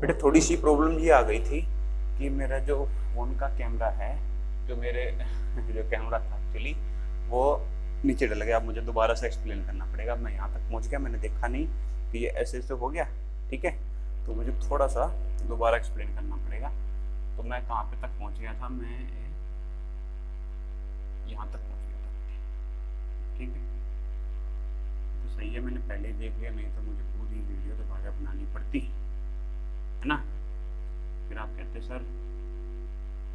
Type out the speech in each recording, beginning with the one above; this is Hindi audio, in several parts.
बेटा थोड़ी सी प्रॉब्लम ये आ गई थी कि मेरा जो फ़ोन का कैमरा है, जो मेरे जो कैमरा था एक्चुअली वो नीचे डल गया। अब मुझे दोबारा से एक्सप्लेन करना पड़ेगा। मैं यहाँ तक पहुँच गया, मैंने देखा नहीं कि ये ऐसे ऐसे हो गया, ठीक है। तो मुझे थोड़ा सा दोबारा एक्सप्लेन करना पड़ेगा। तो मैं कहाँ पे तक पहुँच गया था, मैं यहाँ तक पहुँच गया था, ठीक है। तो सही है, मैंने पहले ही देख लिया, नहीं तो मुझे पूरी वीडियो दोबारा बनानी पड़ती है ना। फिर आप कहते सर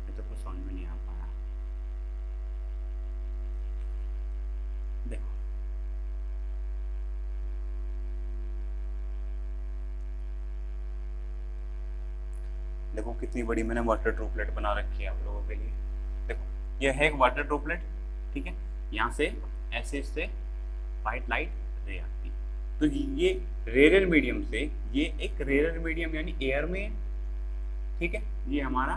ये तो कुछ समझ में नहीं आ पाया। देखो देखो कितनी बड़ी मैंने वाटर ड्रॉपलेट बना रखी है आप लोगों के लिए। देखो ये है एक वाटर ड्रॉपलेट, ठीक है। यहाँ से ऐसे इससे वाइट लाइट रे आती है। तो ये रेयर मीडियम से, ये एक रेयर मीडियम यानी एयर में, ठीक है। ये हमारा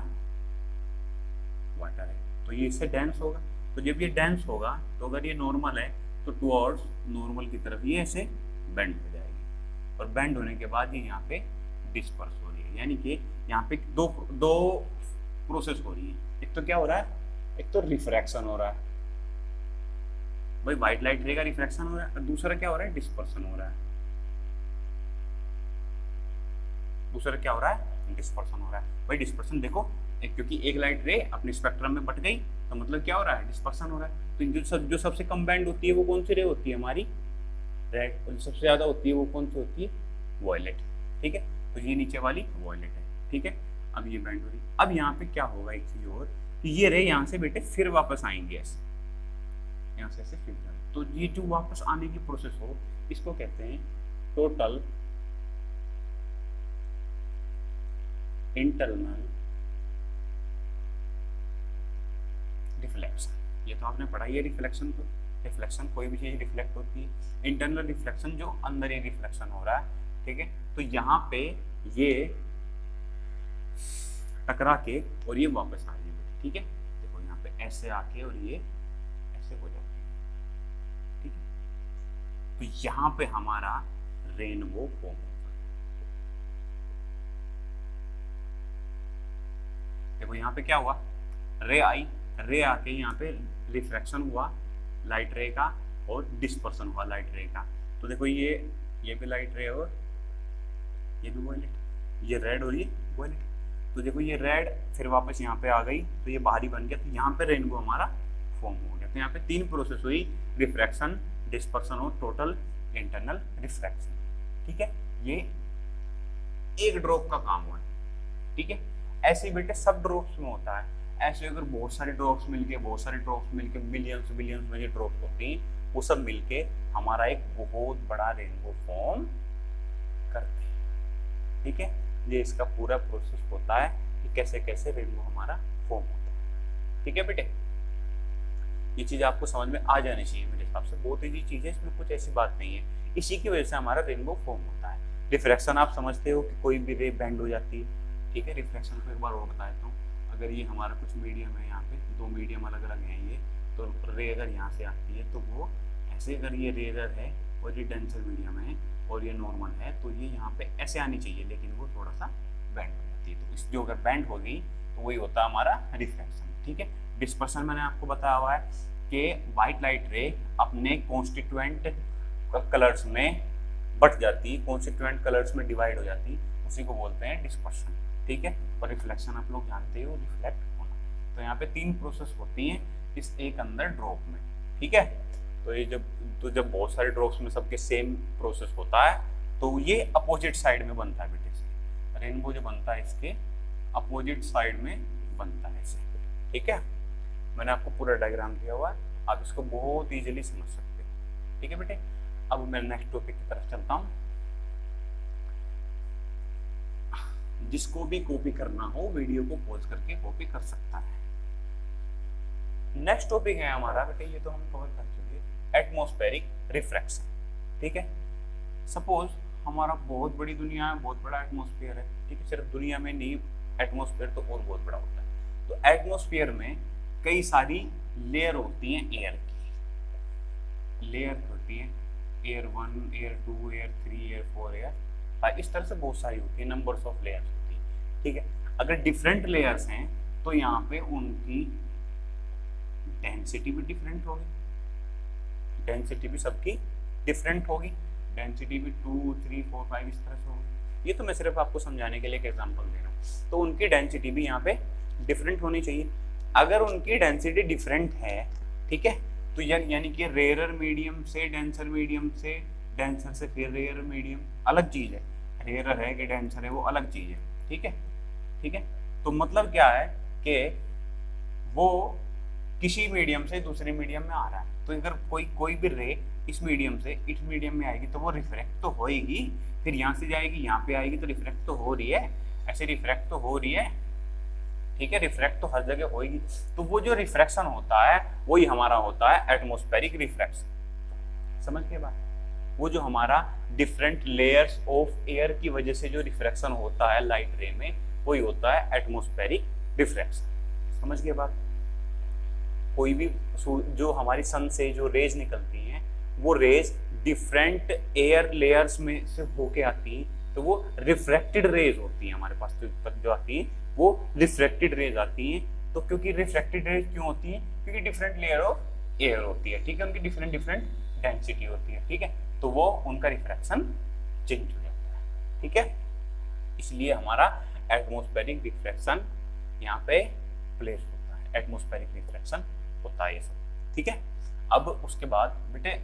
वाटर है, तो ये इससे डेंस होगा। तो जब ये डेंस होगा तो अगर ये नॉर्मल है तो टुवर्ड्स नॉर्मल की तरफ ये ऐसे बेंड हो जाएगी, और बेंड होने के बाद ये यहाँ पे डिस्पर्स हो रही है। यानी कि यहाँ पे दो दो प्रोसेस हो रही है। एक तो क्या हो रहा है, एक तो रिफ्रैक्शन हो रहा है, भाई व्हाइट लाइट रे का रिफ्रैक्शन हो रहा है, और दूसरा क्या हो रहा है, डिस्पर्सन हो रहा है। दूसरा क्या हो रहा है, डिस्पर्सन हो रहा है। भाई डिस्पर्सन देखो, क्योंकि एक लाइट रे अपने स्पेक्ट्रम में बट गई तो मतलब क्या हो रहा है, डिस्पर्सन हो रहा है। तो जो सबसे कम बैंड होती है वो कौन सी रे होती है हमारी, रेड। और जो सबसे ज्यादा होती है वो कौन सी होती है, वॉयलेट, ठीक है। तो ये नीचे वाली वॉयलेट है, ठीक है। अब ये बैंड हो रही, अब यहाँ पे क्या होगा एक चीज और, ये रे यहाँ से बेटे फिर वापस आएंगे ऐसे, यहाँ से ऐसे फिर जाएंगे। तो ये जो वापस आने की प्रोसेस हो, इसको कहते हैं टोटल इंटरनल रिफ्लेक्शन। ये तो आपने पढ़ा ही है रिफ्लेक्शन को। रिफ्लेक्शन कोई भी चीज रिफ्लेक्ट होती है। इंटरनल रिफ्लेक्शन जो अंदर ही रिफ्लेक्शन हो रहा है, ठीक है। तो यहाँ पे ये टकरा के और ये वापस आ रही है, ठीक है। देखो यहाँ पे ऐसे आके और ये ऐसे हो जाती है, ठीक है। तो यहाँ पे हमारा रेनबो फॉर्म होता है। देखो यहाँ पे क्या हुआ, रे आई, रे आके यहाँ पे रिफ्रैक्शन हुआ लाइट रे का और डिस्पर्सन हुआ लाइट रे का। तो देखो ये भी लाइट रे और ये भी वॉयलेट, ये रेड और ये वॉयलेट। तो देखो ये रेड फिर वापस यहाँ पे आ गई तो ये बाहरी बन गया, तो यहाँ पे रेनबो हमारा फॉर्म हो गया। तो यहाँ पे तीन प्रोसेस हुई, रिफ्रैक्शन, डिस्पर्सन और टोटल इंटरनल रिफ्रैक्शन, ठीक है। ये एक ड्रॉप का काम हुआ है, ठीक है। ऐसे ही बेटे सब ड्रॉप्स में होता है। ऐसे अगर बहुत सारे ड्रॉप्स मिलके मिलियंस बिलियंस में जो ड्रॉप्स होती हैं वो सब मिलके हमारा एक बहुत बड़ा रेनबो फॉर्म करते हैं, ठीक है। ये इसका पूरा प्रोसेस होता है कि कैसे कैसे रेनबो हमारा फॉर्म होता है, ठीक है बेटे। ये चीज आपको समझ में आ जानी चाहिए मेरे हिसाब से, बहुत ईजी चीज है, इसमें कुछ ऐसी बात नहीं है। इसी की वजह से हमारा रेनबो फॉर्म होता है। रिफ्रैक्शन आप समझते हो कि कोई भी रे बेंड हो जाती है, ठीक है। रिफ्रैक्शन को एक बार और बता देता हूँ। अगर ये हमारा कुछ मीडियम है, यहाँ पे दो मीडियम अलग अलग हैं ये, तो रे अगर यहाँ से आती है तो वो ऐसे, अगर ये रेयर है और ये डेंसर मीडियम है और ये नॉर्मल है तो ये यहाँ पे ऐसे आनी चाहिए, लेकिन वो थोड़ा सा बैंड हो जाती है। तो इस जो अगर बैंड हो गई तो वही होता है हमारा रिफ्रैक्शन, ठीक है। डिस्पर्सन मैंने आपको बताया हुआ है कि व्हाइट लाइट रे अपने कॉन्स्टिट्यूएंट कलर्स में बट जाती है, कॉन्स्टिट्यूएंट कलर्स में डिवाइड हो जाती है, उसी को बोलते हैं डिस्पर्सन, ठीक है। और रिफ्लेक्शन आप लोग जानते हो, रिफ्लेक्ट होना। तो यहाँ पे तीन प्रोसेस होती हैं इस एक अंदर ड्रॉप में, ठीक है। तो ये जब बहुत सारे ड्रॉप्स में सबके सेम प्रोसेस होता है तो ये अपोजिट साइड में बनता है बेटे। इसके रेनबो जो बनता है इसके अपोजिट साइड में बनता है इसे, ठीक है। मैंने आपको पूरा डायग्राम दिया हुआ है, आप इसको बहुत इजीली समझ सकते हो, ठीक है बेटे। अब मैं नेक्स्ट टॉपिक की तरफ चलता हूँ। जिसको भी कॉपी करना हो वीडियो को पॉज करके कॉपी कर सकता है। नेक्स्ट टॉपिक है हमारा बेटे, ये तो हम कवर कर चुके, एटमॉस्फेरिक रिफ्रैक्शन, ठीक है। सपोज हमारा बहुत बड़ी दुनिया है, बहुत बड़ा एटमॉस्फेयर है, ठीक है। सिर्फ दुनिया में नहीं, एटमॉस्फेयर तो और बहुत बड़ा होता है। तो एटमॉस्फेयर में कई सारी लेयर होती हैं एयर की, लेयर होती है air 1, air 2, air 3, air 4, air इस तरह से बहुत सारी होती है, नंबर्स ऑफ लेयर्स होती है, ठीक है। अगर डिफरेंट लेयर्स हैं तो यहाँ पे उनकी डेंसिटी भी डिफरेंट होगी, डेंसिटी भी सबकी डिफरेंट होगी, डेंसिटी भी 2, 3, 4, 5 इस तरह से होगी। ये तो मैं सिर्फ आपको समझाने के लिए एक एग्जांपल दे रहा हूँ। तो उनकी डेंसिटी भी यहाँ पे डिफरेंट होनी चाहिए। अगर उनकी डेंसिटी डिफरेंट है, ठीक है, तो यानी कि रेयर मीडियम से डेंसर मीडियम से, डेंसर से फिर रेयर मीडियम अलग चीज़ है, रेयर है कि डेंसर है वो अलग चीज़ है, ठीक है, ठीक है। तो मतलब क्या है कि वो किसी मीडियम से दूसरे मीडियम में आ रहा है, तो अगर कोई भी रे इस मीडियम से इस मीडियम में आएगी तो वो रिफ्रैक्ट तो होएगी, फिर यहाँ से जाएगी यहाँ पे आएगी तो रिफ्रैक्ट तो हो रही है, ऐसे रिफ्रैक्ट तो हो रही है, ठीक है, रिफ्रैक्ट तो हर जगह होएगी। तो वो जो रिफ्रैक्शन होता है वही हमारा होता है एटमॉस्फेरिक रिफ्रैक्शन। समझ गए बात? वो जो हमारा डिफरेंट लेयर्स ऑफ एयर की वजह से जो रिफ्रैक्शन होता है लाइट रे में, वही होता है एटमॉस्फेरिक रिफ्रैक्शन। समझ गए बात? कोई भी जो हमारी सन से जो रेज निकलती हैं वो रेज डिफरेंट एयर लेयर्स में से होके आती हैं, तो वो रिफ्रैक्टेड रेज होती हैं हमारे पास जो आती हैं वो रिफ्रैक्टेड रेज आती हैं। तो क्योंकि रिफ्रैक्टेड रेज क्यों होती हैं? क्योंकि डिफरेंट लेयर ऑफ एयर होती है, ठीक है, उनकी डिफरेंट डिफरेंट डेंसिटी होती है, ठीक है, तो वो उनका रिफ्रैक्शन चेंज हो जाता है, ठीक है। इसलिए हमारा एटमॉस्फेरिक रिफ्रैक्शन यहाँ पे प्लेस होता है, एटमॉस्फेरिक रिफ्रैक्शन होता है ये सब, ठीक है। अब उसके बाद बेटे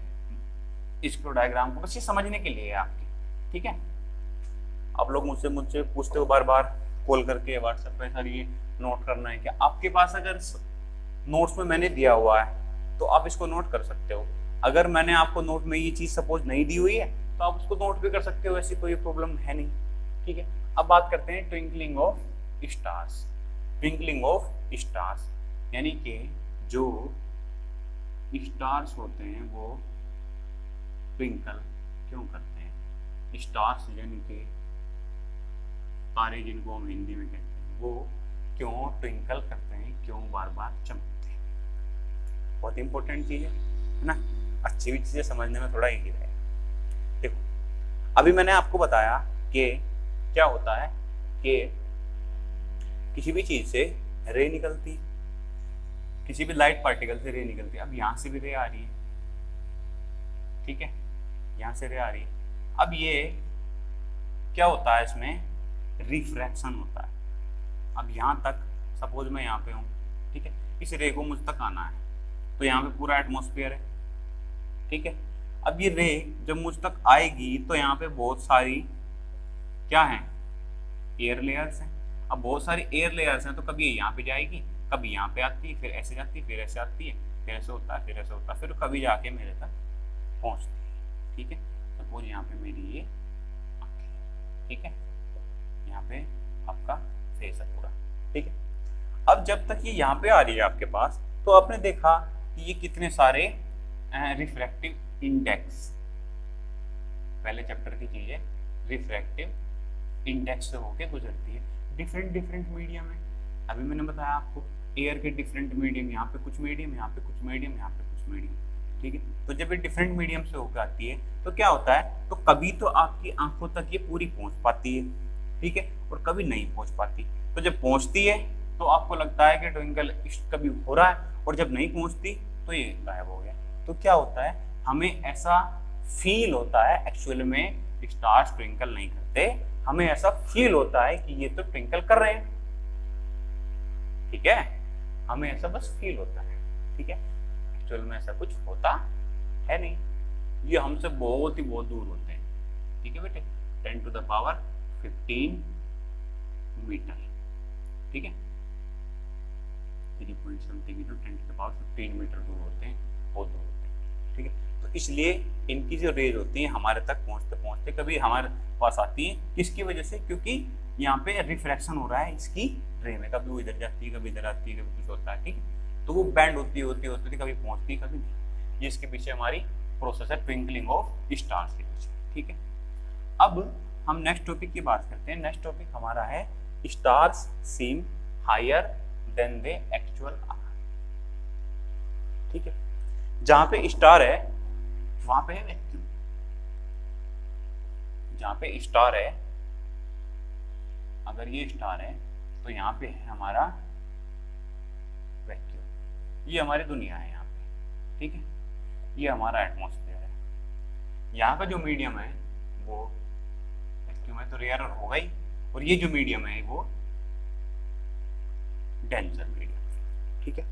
इसको डायग्राम को बस ये समझने के लिए है आपकी, ठीक है। आप लोग मुझसे पूछते हो बार बार कॉल करके व्हाट्सएप पे, सर ये नोट करना है क्या? आपके पास अगर नोट्स में मैंने दिया हुआ है तो आप इसको नोट कर सकते हो। अगर मैंने आपको नोट में ये चीज सपोज नहीं दी हुई है तो आप उसको नोट भी कर सकते हो, ऐसी कोई प्रॉब्लम है नहीं, ठीक है। अब बात करते हैं twinkling of stars. Twinkling of stars यानी कि जो स्टार्स होते हैं वो ट्विंकल क्यों करते हैं? स्टार्स यानी कि तारे जिनको हम हिंदी में कहते हैं, वो क्यों ट्विंकल करते हैं, क्यों बार बार चमकते हैं? बहुत इंपॉर्टेंट चीज है ना, अच्छी भी चीजें समझने में थोड़ा इजी रहेगा। देखो अभी मैंने आपको बताया कि क्या होता है कि किसी भी चीज से रे निकलती, किसी भी लाइट पार्टिकल से रे निकलती है। अब यहाँ से भी रे आ रही है, ठीक है, यहाँ से रे आ रही है। अब ये क्या होता है, इसमें रिफ्रैक्शन होता है। अब यहाँ तक सपोज मैं यहाँ पे हूँ, ठीक है, इस रे को मुझ तक आना है, तो यहाँ पे पूरा एटमॉस्फेयर है, ठीक है। अब ये रे जब मुझ तक आएगी तो यहाँ पे बहुत सारी क्या है, एयर लेयर्स हैं। अब बहुत सारी एयर लेयर्स हैं तो कभी यहाँ पे जाएगी, कभी यहाँ पे आती है, फिर ऐसे जाती है, फिर ऐसे आती है, फिर ऐसे होता है, फिर ऐसे होता है, फिर कभी जाके मेरे तक पहुँचती है, ठीक है। सपोज यहाँ पे मेरी ये आँखें, ठीक है, यहाँ पे आपका फेस है पूरा, ठीक है। अब जब तक ये यहाँ पे आ रही है आपके पास, तो आपने देखा कि ये कितने सारे रिफ्रैक्टिव इंडेक्स, पहले चैप्टर की चीज है, रिफ्रैक्टिव इंडेक्स से होके गुजरती है। डिफरेंट डिफरेंट मीडियम है, अभी मैंने बताया आपको एयर के डिफरेंट मीडियम, यहाँ पे कुछ मीडियम, यहाँ पे कुछ मीडियम, यहाँ पे कुछ मीडियम, ठीक है। तो जब ये डिफरेंट मीडियम से होकर आती है तो क्या होता है, तो कभी तो आपकी आंखों तक ये पूरी पहुंच पाती है, ठीक है, और कभी नहीं पहुंच पाती। तो जब पहुंचती है तो आपको लगता है कि ट्विंकल कभी हो रहा है, और जब नहीं पहुंचती तो ये गायब हो गया। तो क्या होता है, हमें ऐसा फील होता है, एक्चुअल में स्टार्स ट्विंकल नहीं करते, हमें ऐसा फील होता है कि ये तो ट्विंकल कर रहे हैं, ठीक है, हमें ऐसा बस फील होता है, ठीक है। एक्चुअल में ऐसा कुछ होता है नहीं, ये हमसे बहुत दूर होते हैं, ठीक है बेटे, 10 to the power 15 मीटर, ठीक है, 3 point something into 10 to the power 15 metre दूर होते हैं, बहुत दूर होते हैं, ठीक है। तो इसलिए इनकी जो रेज होती है हमारे तक पहुंचते पहुंचते कभी हमारे पास आती है, किसकी वजह से? क्योंकि यहाँ पे रिफ्रैक्शन हो रहा है इसकी रे में, कभी वो इधर जाती है, कभी इधर आती है, कभी कुछ होता है, ठीक है। तो वो बैंड होती होती कभी पहुंचती है, कभी नहीं। ये इसके पीछे हमारी प्रोसेस है ट्विंकलिंग ऑफ स्टार्स के पीछे, ठीक है। अब हम नेक्स्ट टॉपिक की बात करते हैं। नेक्स्ट टॉपिक हमारा है stars seem higher than they actual are, ठीक है। जहां पे स्टार है वहां पे है वैक्यूम, यहाँ पे स्टार है, अगर ये स्टार है तो यहाँ पे है हमारा वैक्यूम, ये हमारी दुनिया है यहाँ पे, ठीक है। ये हमारा एटमॉस्फेयर है, यहाँ का जो मीडियम है वो वैक्यूम है तो रेयर होगा ही, और ये जो मीडियम है वो डेंसर मीडियम, ठीक है,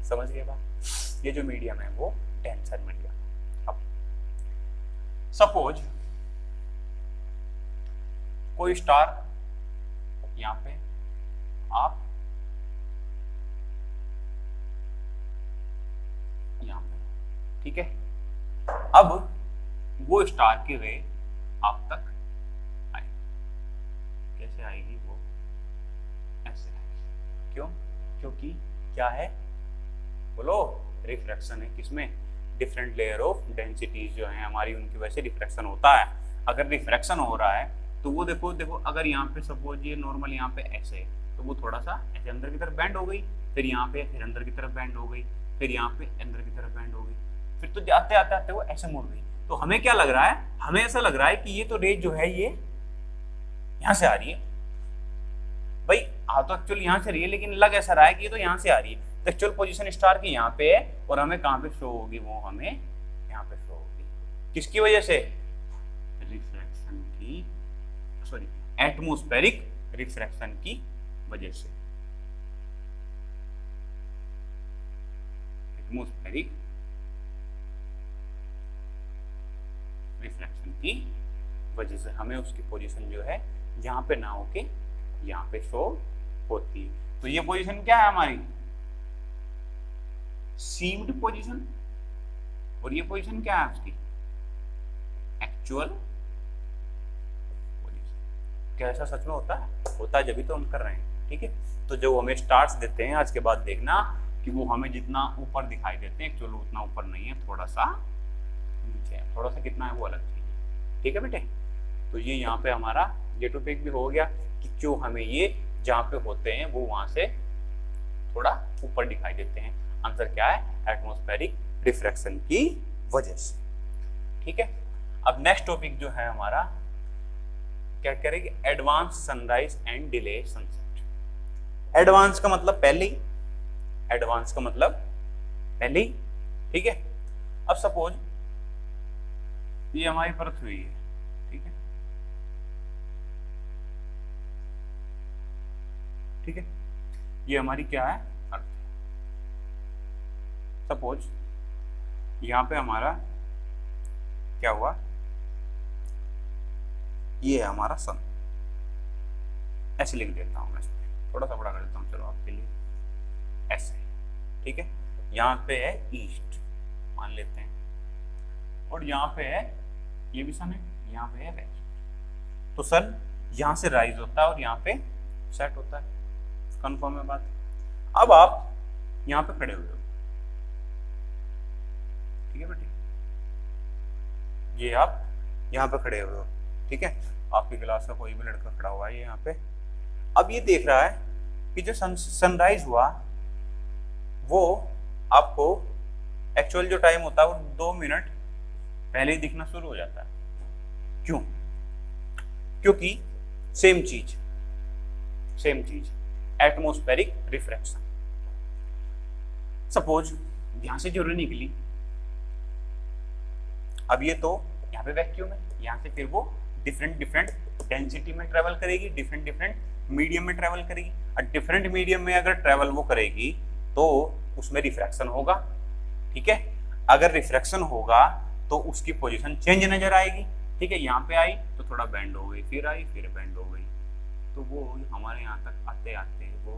समझ गए बात। ये जो मीडियम है वो डेंसर मीडियम। अब सपोज कोई स्टार यहाँ पे आप यहाँ पे, ठीक है। अब वो स्टार की रे आप तक आएगी, कैसे आएगी वो, ऐसे आएगी। क्यों? क्योंकि क्या है बोलो, रिफ्रैक्शन है, किसमें, डिफरेंट लेयर ऑफ डेंसिटीज जो है हमारी, उनकी वजह से रिफ्रैक्शन होता है। अगर रिफ्रैक्शन हो रहा है तो वो देखो अगर यहाँ पे सपोज ये नॉर्मल यहाँ पे ऐसे है तो वो थोड़ा सा ऐसे अंदर की तरफ बैंड हो गई, फिर यहाँ पे फिर अंदर की तरफ बैंड हो गई, फिर यहाँ पे अंदर की तरफ बैंड हो गई, फिर तो जाते आते आते वो ऐसे मुड़ गई। तो हमें क्या लग रहा है, हमें ऐसा लग रहा है कि ये तो रेज जो है ये यहाँ से आ रही है। भाई तो एक्चुअल यहाँ से रही है, लेकिन लग ऐसा रहा है कि ये तो यहाँ से आ रही है। तो एक्चुअल पोजीशन स्टार की यहाँ पे है और हमें कहाँ पे शो होगी, वो हमें यहाँ पे शो होगी। किसकी वजह से? रिफ्रैक्शन की, सॉरी, एटमॉस्फेरिक रिफ्रैक्शन की वजह से, एटमॉस्फेरिक रिफ्रैक्शन की वजह से हमें उसकी पोजीशन जो है यहाँ पे ना होके यहाँ पे शो होती है। तो ये पोजीशन क्या है हमारी, सीम्ड पोजीशन, और ये पोजीशन क्या है उसकी, एक्चुअल पोजीशन। क्या ऐसा सच में होता है? होता है, जब तो हम कर रहे हैं, ठीक है। तो जो हमें स्टार्स देते हैं आज के बाद देखना कि वो हमें जितना ऊपर दिखाई देते हैं एक्चुअल उतना ऊपर नहीं है, थोड़ा सा नीचे है, थोड़ा सा कितना है वो अलग चीज है, ठीक है बेटे। तो ये यहाँ पे हमारा ये टॉपिक भी हो गया कि क्यों हमें ये जहाँ पे होते हैं वो वहां से थोड़ा ऊपर दिखाई देते हैं। आंसर क्या है, एटमॉस्फेरिक रिफ्रैक्शन की वजह से, ठीक है। अब नेक्स्ट टॉपिक जो है हमारा क्या करेंगे, advance sunrise and delay sunset. Advance का मतलब पहले ही, एडवांस का मतलब पहले ही, ठीक है। अब सपोज ये हमारी पृथ्वी है, ठीक है, ठीक है, ये हमारी क्या है, अर्थ। सपोज यहां पे हमारा क्या हुआ, ये है हमारा सन, ऐसे लिख देता हूं मैं, थोड़ा सा बड़ा कर देता हूं चलो आपके लिए, ऐसे, ठीक है। यहाँ पे है ईस्ट मान लेते हैं, और यहाँ पे है ये भी सन है, यहाँ पे है वेस्ट। तो सन यहाँ से राइज होता है और यहाँ पे सेट होता है, कंफर्म है बात। अब आप यहाँ पे खड़े हुए हो, ठीक है बेटे, ये आप यहाँ पे खड़े हुए हो, ठीक है। आपकी क्लास का कोई भी लड़का खड़ा हुआ है यहाँ पे, अब ये देख रहा है कि जो सनराइज हुआ वो आपको एक्चुअल जो टाइम होता है वो 2 मिनट पहले ही दिखना शुरू हो जाता है। क्यों? क्योंकि सेम चीज एटमॉस्फेरिक रिफ्रैक्शन। सपोज यहां से जो रे निकली, अब ये तो यहाँ पे वैक्यूम है, यहाँ से फिर वो डिफरेंट डेंसिटी में ट्रेवल करेगी, डिफरेंट मीडियम में ट्रेवल करेगी। और डिफरेंट मीडियम में अगर ट्रेवल वो करेगी तो उसमें रिफ्रैक्शन होगा, ठीक है। अगर रिफ्रैक्शन होगा तो उसकी पोजीशन चेंज नजर आएगी, ठीक है। यहाँ पे आई तो थोड़ा बेंड हो गई, फिर आई फिर बेंड हो गई, तो वो हमारे यहाँ तक आते आते वो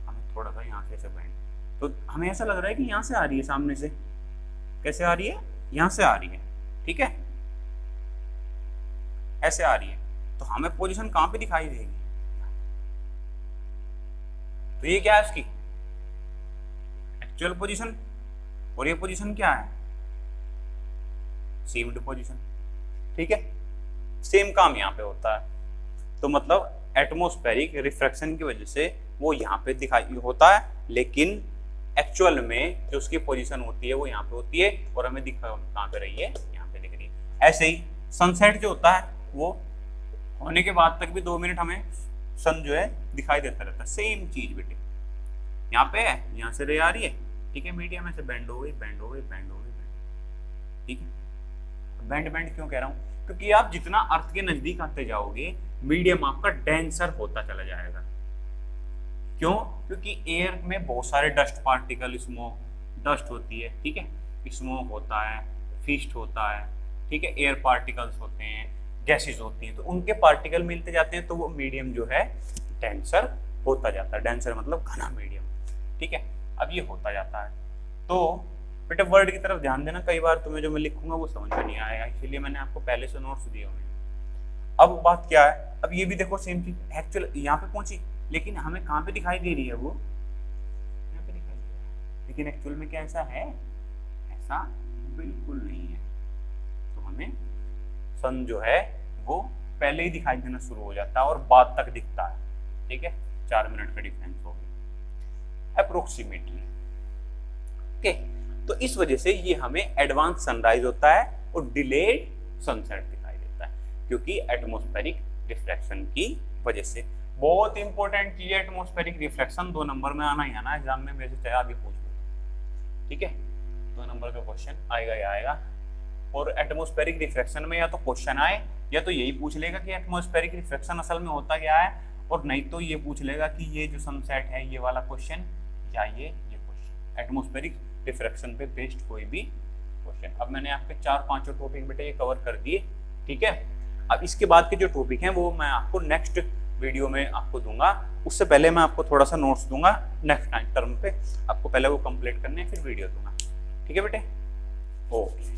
हमें थोड़ा सा यहाँ से ऐसे बेंड, तो हमें ऐसा लग रहा है कि यहाँ से आ रही है, सामने से कैसे आ रही है, यहाँ से आ रही है, ठीक है, ऐसे आ रही है। तो हमें पोजीशन कहाँ पे दिखाई देगी, तो ये क्या है उसकी एक्चुअल पोजीशन, और ये पोजीशन क्या है, सीम्ड पोजीशन, ठीक है। सेम काम यहाँ पे होता है, तो मतलब एटमॉस्फेरिक रिफ्रैक्शन की वजह से वो यहाँ पे दिखाई होता है, लेकिन एक्चुअल में जो उसकी पोजीशन होती है वो यहाँ पे होती है, और हमें दिखा कहाँ पे रही है, यहाँ पे दिख रही है। ऐसे ही सनसेट जो होता है वो होने के बाद तक भी 2 मिनट हमें सन जो है दिखाई देता रहता है। सेम चीज बेटे यहाँ पे है, यहाँ से रे आ रही है, ठीक है, मीडियम ऐसे बेंड हो गई, बेंड हो गई, बेंड हो गई, ठीक है। बेंड बेंड क्यों कह रहा हूँ, क्योंकि आप जितना अर्थ के नजदीक आते जाओगे मीडियम आपका डेंसर होता चला जाएगा। क्यों, क्योंकि एयर में बहुत सारे डस्ट पार्टिकल, स्मोक डस्ट होती है, ठीक है, स्मोक होता है, फिस्ट होता है, ठीक है, एयर पार्टिकल्स होते हैं, गैसेस होती हैं, तो उनके पार्टिकल मिलते जाते हैं तो वो मीडियम जो है डेंसर होता जाता है। डेंसर मतलब घना मीडियम, ठीक है। अब ये होता जाता है, तो बेटा वर्ड की तरफ ध्यान देना, कई बार तुम्हें जो मैं लिखूंगा वो समझ में नहीं आएगा, इसीलिए मैंने आपको पहले से नोट्स दिए हुए हैं। अब बात क्या है, अब ये भी देखो सेम चीज एक्चुअल यहाँ पे पहुंची, लेकिन हमें कहाँ पे दिखाई दे रही है, वो यहाँ पे दिखाई दे रहा है, लेकिन एक्चुअल में क्या ऐसा है, ऐसा बिल्कुल नहीं है। तो हमें सन जो है वो पहले ही दिखाई देना शुरू हो जाता है और बाद तक दिखता है, ठीक है। 4 मिनट का डिफरेंस हो गया अप्रोक्सीमेटली, ओके। तो इस वजह से ये हमें एडवांस सनराइज होता है और डिलेड सनसेट दिखाई देता है, क्योंकि एटमॉस्फेरिक रिफ्लेक्शन की वजह से। बहुत इंपॉर्टेंट चीज है एटमॉस्फेरिक रिफ्लेक्शन, 2 नंबर में आना ही आना एग्जाम में, वैसे चाहे आगे पूछ लो, ठीक है। 2 नंबर का क्वेश्चन आएगा ही आएगा। और एटमॉस्फेरिक रिफ्लेक्शन में या तो क्वेश्चन आए या तो यही पूछ लेगा कि एटमॉस्फेरिक रिफ्लेक्शन असल में होता क्या है, और नहीं तो ये पूछ लेगा कि ये जो सनसेट है ये वाला क्वेश्चन या ये क्वेश्चन, एटमॉस्फेरिक रिफ्लेक्शन पे बेस्ड कोई भी क्वेश्चन। अब मैंने आपके 4-5 टॉपिक बेटे ये कवर कर दिए, ठीक है। अब इसके बाद के जो टॉपिक हैं वो मैं आपको नेक्स्ट वीडियो में आपको दूंगा, उससे पहले मैं आपको थोड़ा सा नोट्स दूंगा नेक्स्ट टाइम टर्म पे, आपको पहले वो कंप्लीट करने हैं फिर वीडियो दूंगा, ठीक है बेटे, ओके।